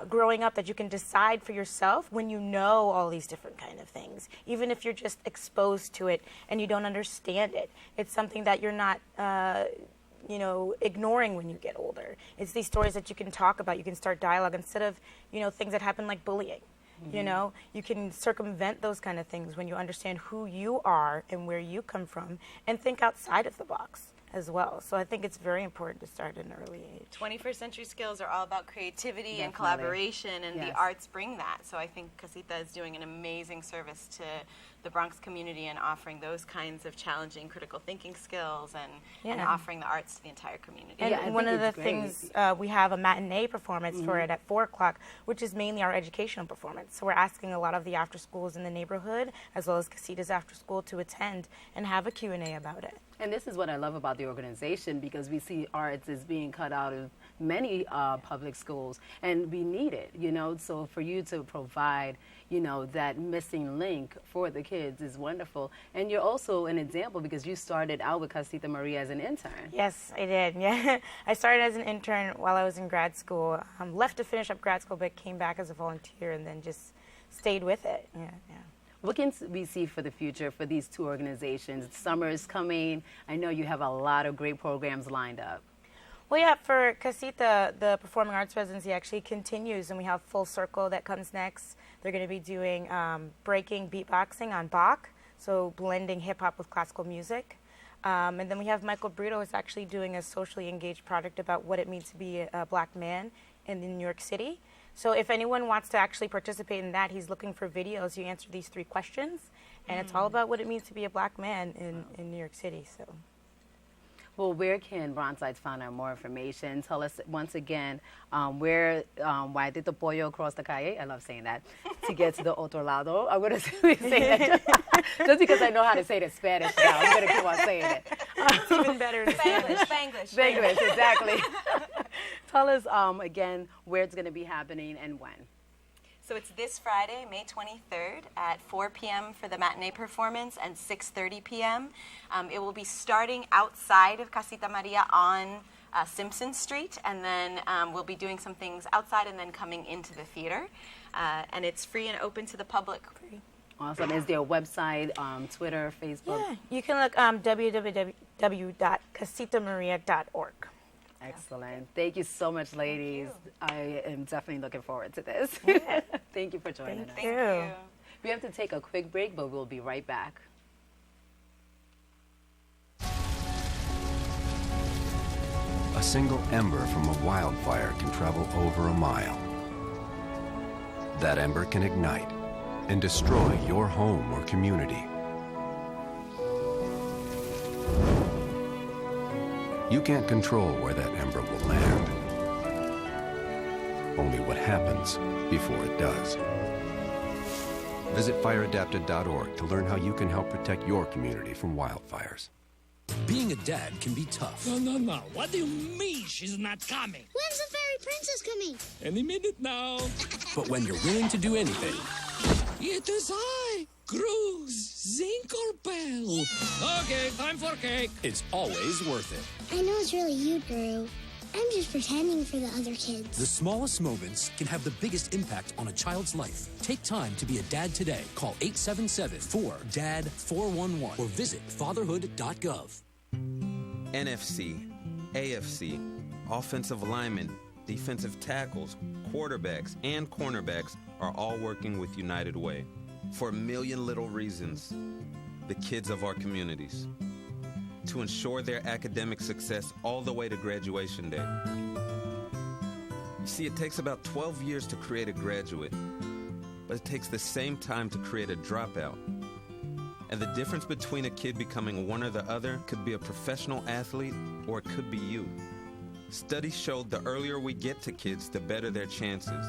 growing up that you can decide for yourself when you know all these different kind of things. Even if you're just exposed to it and you don't understand it, it's something that you're not you know, ignoring when you get older. It's these stories that you can talk about. You can start dialogue instead of, you know, things that happen like bullying. You know, you can circumvent those kind of things when you understand who you are and where you come from and think outside of the box as well. So I think it's very important to start at an early age. 21st century skills are all about creativity and collaboration, and the arts bring that. So I think Casita is doing an amazing service to the Bronx community and offering those kinds of challenging critical thinking skills and offering the arts to the entire community. And one of the things, we have a matinee performance for it at 4 o'clock, which is mainly our educational performance. So we're asking a lot of the after schools in the neighborhood, as well as Casita's after school, to attend and have a Q&A about it. And this is what I love about the organization, because we see arts as being cut out of many public schools, and we need it, you know. So for you to provide, you know, that missing link for the kids is wonderful. And you're also an example because you started out with Casita Maria as an intern. Yes, I did. Yeah, I started as an intern while I was in grad school. Left to finish up grad school, but came back as a volunteer and then just stayed with it. Yeah. What can we see for the future for these two organizations? Summer is coming. I know you have a lot of great programs lined up. Well, yeah, for Casita, the Performing Arts Residency actually continues, and we have Full Circle that comes next. They're going to be doing breaking beatboxing on Bach, so blending hip-hop with classical music. And then we have Michael Brito is actually doing a socially engaged project about what it means to be a black man in New York City. So if anyone wants to actually participate in that, he's looking for videos. You answer these 3 questions, and it's all about what it means to be a black man in New York City. So. Well, where can Bronxites find out more information? Tell us once again where, why did the pollo cross the calle? I love saying that. To get to the otro lado. I'm going to say that just because I know how to say it in Spanish now. I'm going to keep on saying it. It's even better in Spanish. Spanglish, exactly. Tell us again where it's going to be happening and when. So it's this Friday, May 23rd at 4 p.m. for the matinee performance and 6:30 p.m. It will be starting outside of Casita Maria on Simpson Street, and then we'll be doing some things outside and then coming into the theater. And it's free and open to the public. Awesome. Is there a website, Twitter, Facebook? Yeah, you can look www.casitamaria.org. Excellent. Thank you so much, ladies. I am definitely looking forward to this. Thank you for joining us. Thank you. We have to take a quick break, but we'll be right back. A single ember from a wildfire can travel over a mile. That ember can ignite and destroy your home or community. You can't control where that ember will land. Only what happens before it does. Visit fireadapted.org to learn how you can help protect your community from wildfires. Being a dad can be tough. No. What do you mean she's not coming? When's the fairy princess coming? Any minute now. But when you're willing to do anything, It is I, Cruz Zinkelpel. Okay, time for cake. it's always worth it. I know it's really you, Drew. I'm just pretending for the other kids. The smallest moments can have the biggest impact on a child's life. Take time to be a dad today. Call 877-4DAD-411 or visit fatherhood.gov. NFC, AFC, offensive linemen, defensive tackles, quarterbacks, and cornerbacks are all working with United Way for a million little reasons. The kids of our communities. To ensure their academic success all the way to graduation day. See, it takes about 12 years to create a graduate, but it takes the same time to create a dropout. And the difference between a kid becoming one or the other could be a professional athlete, or it could be you. Studies showed the earlier we get to kids, the better their chances.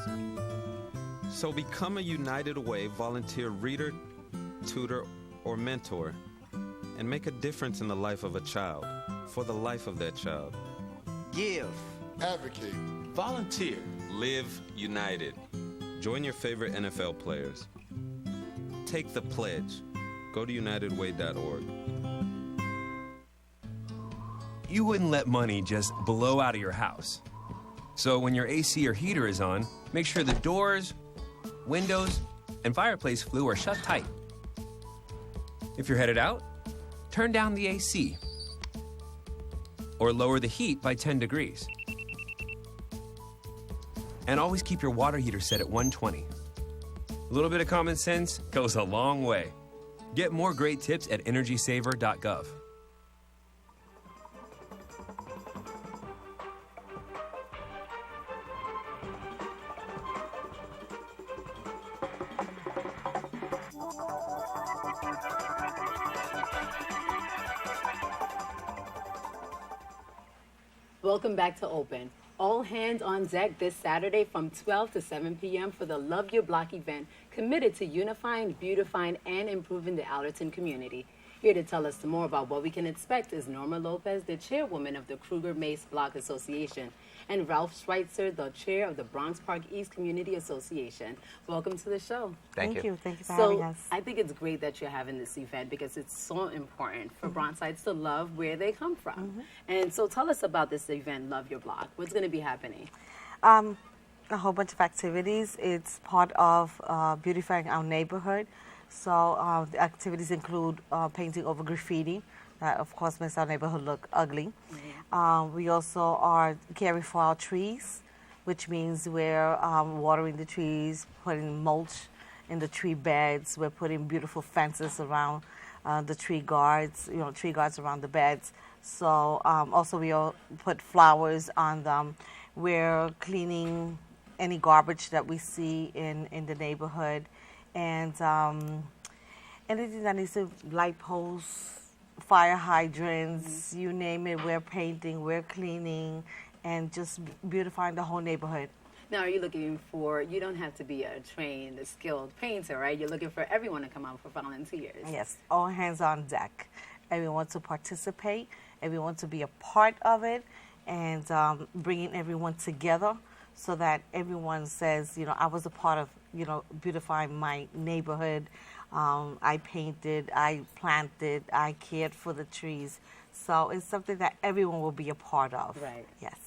So become a United Way volunteer reader, tutor, or mentor, and make a difference in the life of a child, for the life of that child. Give. Advocate. Volunteer. Live united. Join your favorite NFL players. Take the pledge. Go to unitedway.org. You wouldn't let money just blow out of your house. So when your AC or heater is on, make sure the doors, windows, and fireplace flue are shut tight. If you're headed out, turn down the AC or lower the heat by 10 degrees. And always keep your water heater set at 120. A little bit of common sense goes a long way. Get more great tips at energysaver.gov. Welcome back to Open. All hands on deck this Saturday from 12 to 7 p.m. for the Love Your Block event, committed to unifying, beautifying, and improving the Allerton community. Here to tell us some more about what we can expect is Norma Lopez, the chairwoman of the Kruger-May Block Association, and Ralph Schweitzer, the chair of the Bronx Park East Community Association. Welcome to the show. Thank you. Thank you for having us. I think it's great that you're having this event because it's so important for Bronxites to love where they come from. And so tell us about this event, Love Your Block. What's going to be happening? A whole bunch of activities. It's part of beautifying our neighborhood. So the activities include painting over graffiti. That, of course, makes our neighborhood look ugly. We also are caring for our trees, which means we're watering the trees, putting mulch in the tree beds. We're putting beautiful fences around the tree guards, tree guards around the beds. So also we all put flowers on them. We're cleaning any garbage that we see in the neighborhood. And anything that needs to, light posts, fire hydrants, you name it, we're painting, we're cleaning, and just beautifying the whole neighborhood. Now, are you looking for, you don't have to be a trained, skilled painter, right? You're looking for everyone to come out for volunteers. Yes, all hands on deck. Everyone to participate, everyone to be a part of it, and bringing everyone together so that everyone says, I was a part of, beautifying my neighborhood. I painted, I planted, I cared for the trees. So it's something that everyone will be a part of. Right. Yes.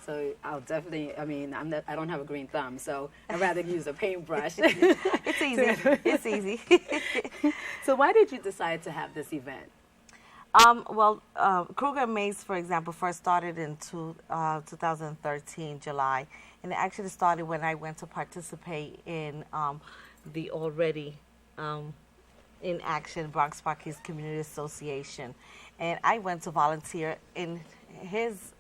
So I'll definitely, I don't have a green thumb, so I'd rather use a paintbrush. It's easy. It's easy. So why did you decide to have this event? Kruger-May's, for example, first started in 2013, July. And it actually started when I went to participate in the already in action Bronx Park East Community Association. And I went to volunteer in his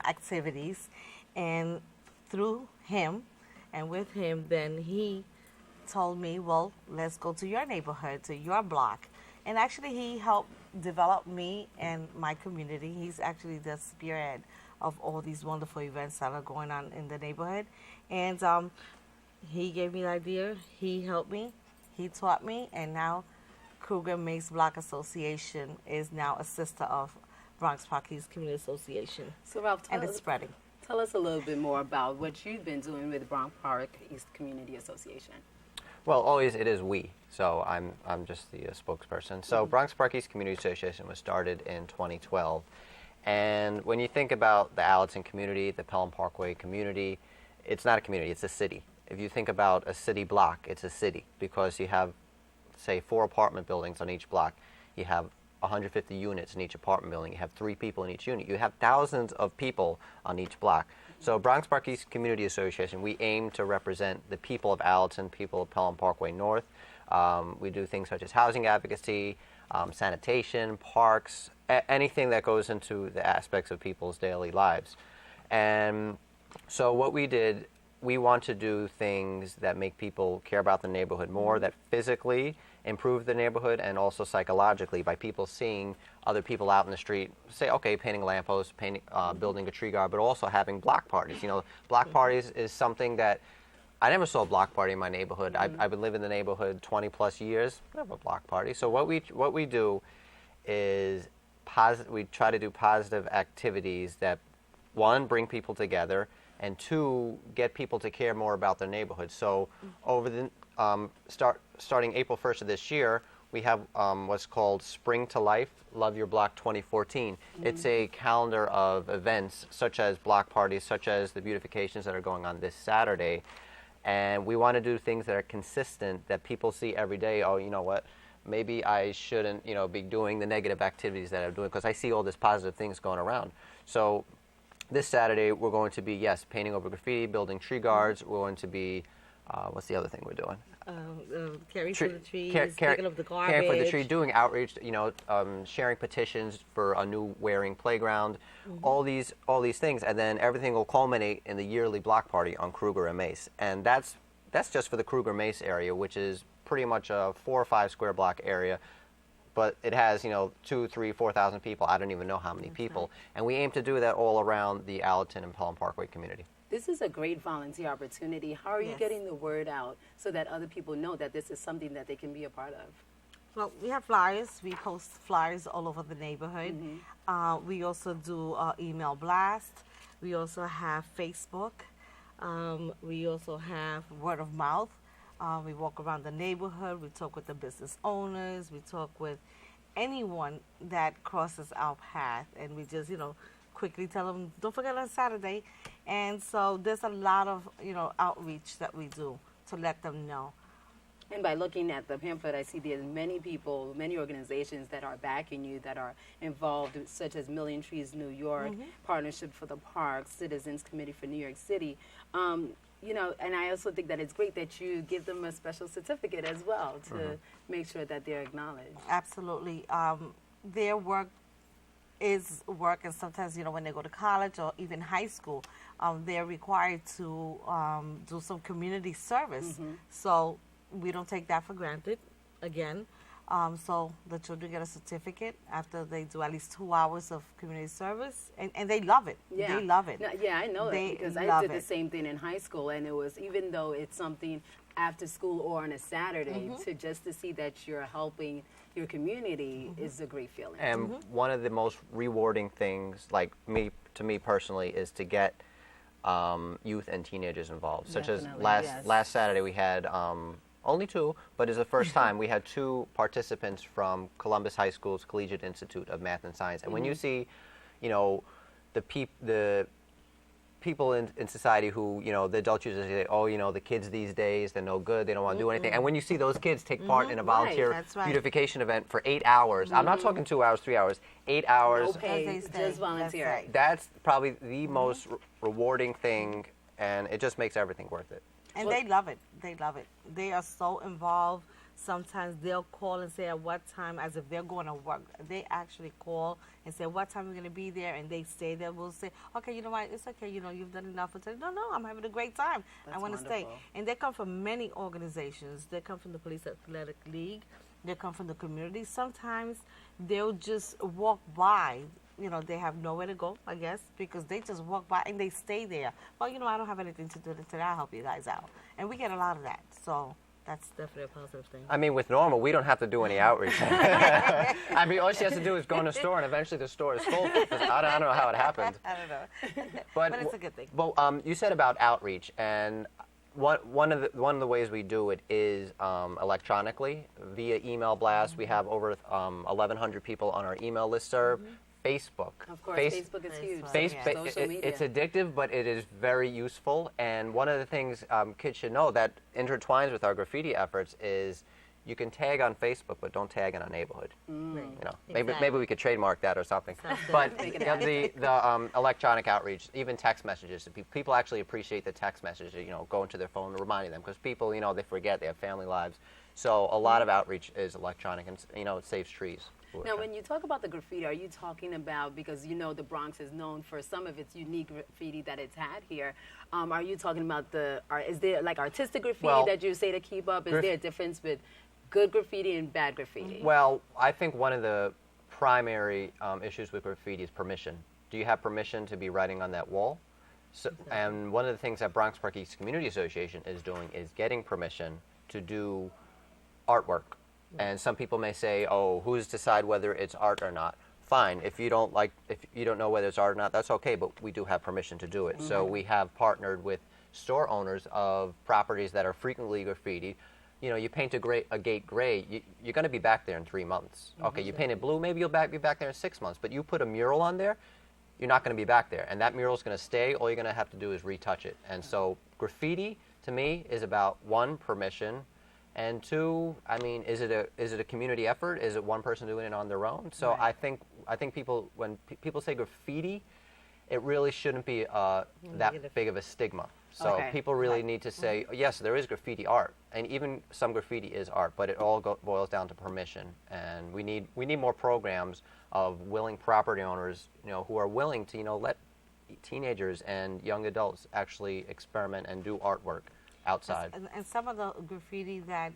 activities, and through him and with him, then he told me, well, let's go to your neighborhood, to your block. And actually he helped develop me and my community. He's actually the spearhead of all these wonderful events that are going on in the neighborhood. And he gave me the idea, he helped me, he taught me, and now Kruger-May Block Association is now a sister of Bronx Park East Community Association. So Ralph, and it's spreading. Tell us a little bit more about what you've been doing with Bronx Park East Community Association. Well, always it is we, so I'm just the spokesperson. So Bronx Park East Community Association was started in 2012. And when you think about the Allerton community, the Pelham Parkway community, it's not a community, it's a city. If you think about a city block, it's a city because you have, say, 4 apartment buildings on each block. You have 150 units in each apartment building. You have 3 people in each unit. You have thousands of people on each block. So Bronx Park East Community Association, we aim to represent the people of Allerton, people of Pelham Parkway North. We do things such as housing advocacy, sanitation, parks, anything that goes into the aspects of people's daily lives. And So what we did, we want to do things that make people care about the neighborhood more, that physically improve the neighborhood, and also psychologically by people seeing other people out in the street, say, okay, painting lampposts, painting, building a tree guard, but also having block parties. You know, block parties is something that I never saw a block party in my neighborhood. I've been living in the neighborhood 20 plus years, never a block party. So what we do is we try to do positive activities that, one, bring people together, and two, get people to care more about their neighborhood. So over the starting April 1st of this year, we have what's called Spring to Life, Love Your Block 2014. It's a calendar of events such as block parties, such as the beautifications that are going on this Saturday. And we want to do things that are consistent, that people see every day. Oh, you know what? Maybe I shouldn't, be doing the negative activities that I'm doing, because I see all these positive things going around. So this Saturday, we're going to be, yes, painting over graffiti, building tree guards. We're going to be, what's the other thing we're doing? Caring for the trees, picking up the garbage. Caring for the tree, doing outreach, sharing petitions for a new wearing playground, all these things, and then everything will culminate in the yearly block party on Kruger and Mace, and that's just for the Kruger Mace area, which is pretty much a 4 or 5 square block area, but it has 2, 3, 4,000 people. I don't even know how many people, and we aim to do that all around the Allerton and Pelham Parkway community. This is a great volunteer opportunity. How are you getting the word out so that other people know that this is something that they can be a part of? Well, we have flyers. We post flyers all over the neighborhood. We also do email blast. We also have Facebook. We also have word of mouth. We walk around the neighborhood. We talk with the business owners. We talk with anyone that crosses our path, and we just, quickly tell them, don't forget on Saturday. And so there's a lot of, outreach that we do to let them know. And by looking at the pamphlet, I see there's many people, many organizations that are backing you, that are involved, such as Million Trees New York, Partnership for the Parks, Citizens Committee for New York City. And I also think that it's great that you give them a special certificate as well to make sure that they're acknowledged. Absolutely. Their work is work, and sometimes, when they go to college or even high school, they're required to do some community service. So we don't take that for granted, again. So the children get a certificate after they do at least 2 hours of community service, and they love it. Yeah. They love it. No, yeah, I know that because I did the same thing in high school, and it was, even though it's something after school or on a Saturday, to see that you're helping your community is a great feeling. And one of the most rewarding things, to me personally, is to get youth and teenagers involved. Such as last Saturday, we had only 2, but it's the first time we had 2 participants from Columbus High School's Collegiate Institute of Math and Science. And when you see, the people in society who, the adults usually say, oh, the kids these days, they're no good, they don't want to do anything. And when you see those kids take part in a volunteer beautification event for 8 hours, I'm not talking 2 hours, 3 hours, 8 hours. No pay, just volunteer. That's probably the most rewarding thing, and it just makes everything worth it. And they love it. They love it. They are so involved. Sometimes they'll call and say at what time, as if they're going to work. They actually call and say what time we're going to be there, and they stay there. We'll say, okay, you know what, it's okay, you've done enough for today. No, I'm having a great time. I want to stay. And they come from many organizations. They come from the Police Athletic League. They come from the community. Sometimes they'll just walk by. They have nowhere to go, I guess, because they just walk by and they stay there. Well, I don't have anything to do today. I'll help you guys out. And we get a lot of that. So that's definitely a positive thing. I mean, with Norma, we don't have to do any outreach. I mean, all she has to do is go in the store, and eventually the store is full. I don't know how it happened. I don't know. But it's a good thing. Well, you said about outreach, and one of the ways we do it is electronically, via email blast. We have over 1,100 people on our email listserv. Facebook. Of course, Facebook is huge. Social media. It's addictive, but it is very useful. And one of the things kids should know that intertwines with our graffiti efforts is you can tag on Facebook, but don't tag in our neighborhood. Maybe we could trademark that or something. But the electronic outreach, even text messages, people actually appreciate the text messages. Going to their phone, reminding them, because people, they forget, they have family lives. So a lot of outreach is electronic, and it saves trees. Now, when you talk about the graffiti, are you talking about, because you know the Bronx is known for some of its unique graffiti that it's had here, are you talking about is there like artistic graffiti that you say to keep up? Is there a difference with good graffiti and bad graffiti? Well, I think one of the primary issues with graffiti is permission. Do you have permission to be writing on that wall? So, and one of the things that Bronx Park East Community Association is doing is getting permission to do artwork. And some people may say, oh, who's to decide whether it's art or not? Fine, if you don't know whether it's art or not, that's okay, but we do have permission to do it. So we have partnered with store owners of properties that are frequently graffitied. You know, you paint a gate gray, you're going to be back there in 3 months. Okay, you paint it blue, maybe you'll be back there in 6 months, but you put a mural on there, you're not going to be back there. And that mural's going to stay, all you're going to have to do is retouch it. And so graffiti, to me, is about, one, permission, and two, I mean, is it a community effort? Is it one person doing it on their own? So I think people, when people say graffiti, it really shouldn't be that big of a stigma. So people really need to say, yes, there is graffiti art, and even some graffiti is art, but it all boils down to permission. And we need more programs of willing property owners, you know, who are willing to, you know, let teenagers and young adults actually experiment and do artwork outside. And some of the graffiti that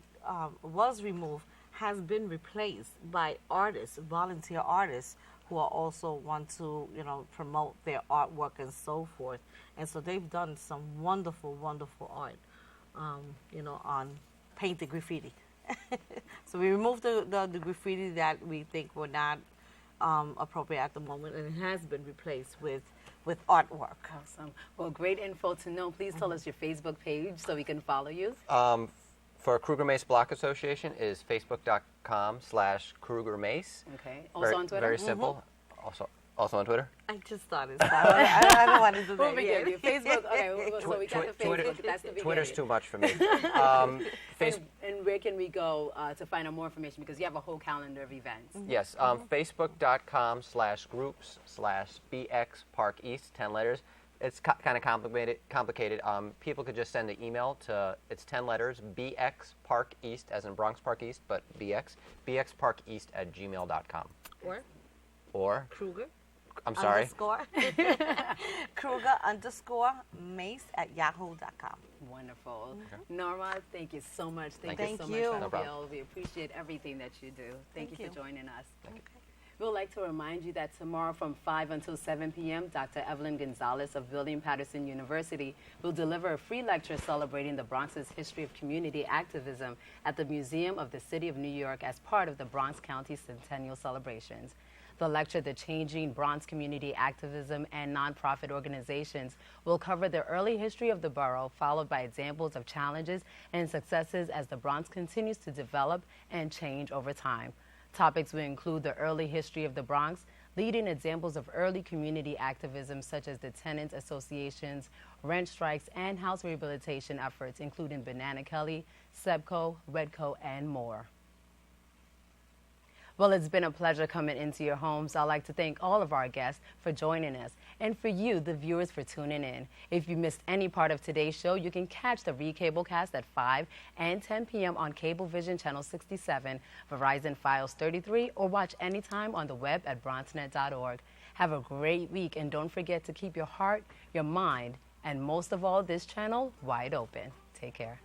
was removed has been replaced by artists, volunteer artists, who are also want to, you know, promote their artwork and so forth. And so they've done some wonderful, wonderful art, you know, on painted graffiti. So we removed the graffiti that we think were not appropriate at the moment, and it has been replaced with artwork. Awesome. Well, great info to know. Please tell us your Facebook page so we can follow you. For Kruger Mace Block Association is facebook.com/Kruger Mace. Okay. Also on Twitter? Very simple. Also on Twitter? I just started. So I don't want to do that yet. Facebook. Okay, so we got the Facebook. That's the beginning. Twitter's too much for me. And where can we go to find out more information? Because you have a whole calendar of events. Yes. Facebook.com/groups/BX Park East, 10 letters. It's kind of complicated. People could just send an email to, it's 10 letters, BX Park East, as in Bronx Park East, but BX, bxparkeast@gmail.com. Or Kruger. I'm sorry. Kruger_Mace@yahoo.com. Wonderful. Norma, thank you so much. Thank you so you. much, Raphael. We appreciate everything that you do. Thank you for joining us. We would like to remind you that tomorrow from 5 until 7 p.m., Dr. Evelyn Gonzalez of William-Patterson University will deliver a free lecture celebrating the Bronx's history of community activism at the Museum of the City of New York as part of the Bronx County Centennial Celebrations. The lecture, The Changing Bronx Community Activism and Nonprofit Organizations, will cover the early history of the borough, followed by examples of challenges and successes as the Bronx continues to develop and change over time. Topics will include the early history of the Bronx, leading examples of early community activism such as the tenants associations, rent strikes, and house rehabilitation efforts, including Banana Kelly, SEBCO, Redco, and more. Well, it's been a pleasure coming into your homes. I'd like to thank all of our guests for joining us, and for you, the viewers, for tuning in. If you missed any part of today's show, you can catch the recablecast at 5 and 10 p.m. on Cablevision Channel 67, Verizon Files 33, or watch anytime on the web at bronxnet.org. Have a great week, and don't forget to keep your heart, your mind, and most of all, this channel wide open. Take care.